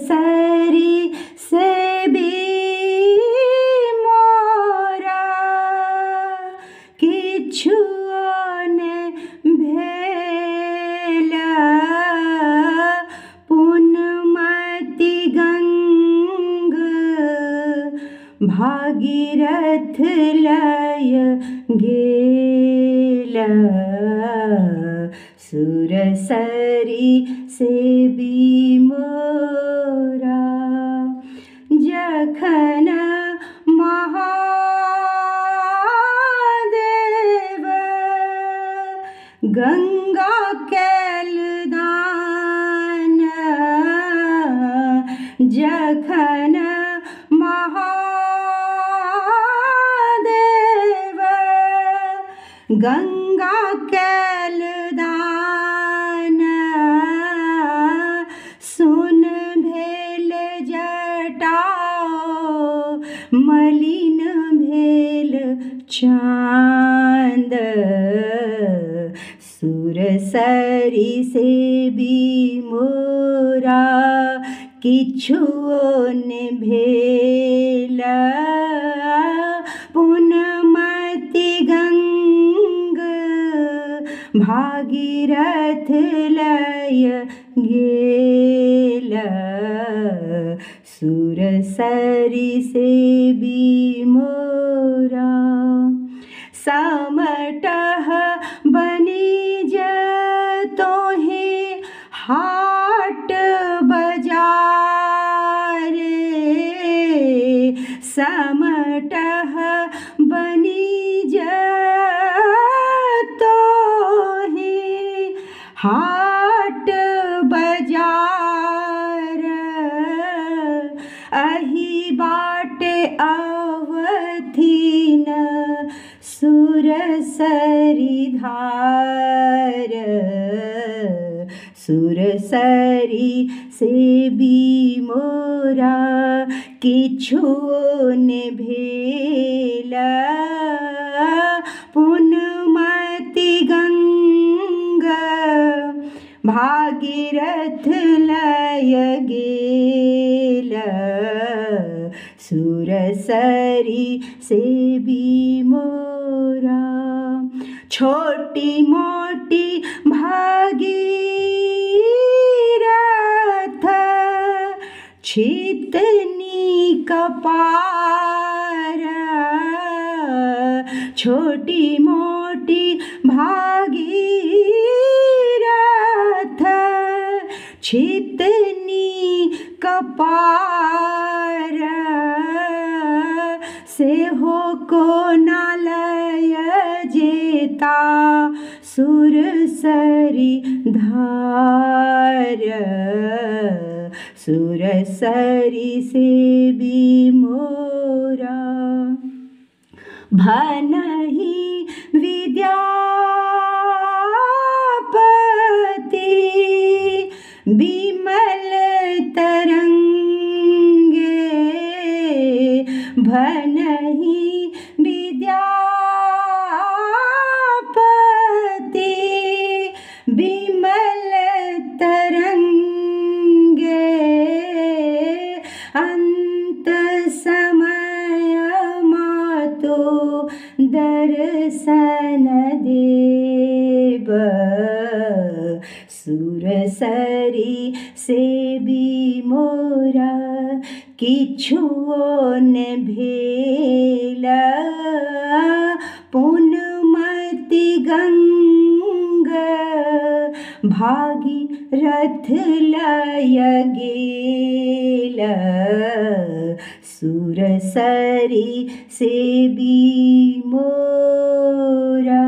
सरी से भी मोरा किछुओने भेला पुनमति गंग भागीरथ लय गेला सुरसरी से भी मोरा जखन महादेव गंगा कैलदान जखन महादेव गंगा कैलदान सुन भेल जटाओ मलिन भेल चांद सुरसरी से भी मोरा किछुओने भेला पुनमति गंग भागीरथ लय गेला सुरसरी से भी मोरा समटह बनिज तोहे हाट बजार समटह बनिज तोहे हाट बजार अही बाटे अवथिन सुरसरी धार सुरसरी से भी मोरा किछुओने भेला पुनमति गंग भागीरथ लय गेला सुरसरी से भी मोरा छोटी मोटी भागीरथ छितनी कपार छोटी मोटी भागीरथ छितनी कपार से हो को नालय जेता सुरसरी धार सुरसरी से भी मोरा भनहि विद्यापति विमल तरंगे भनहि विद्यापति विमल तरंगे अंत समय मातो दर्शन देव सुरसरी से भी मोरा किछुओने भेला पुनमति गंग भागीरथ लय गेला सुरसरी से भी मोरा।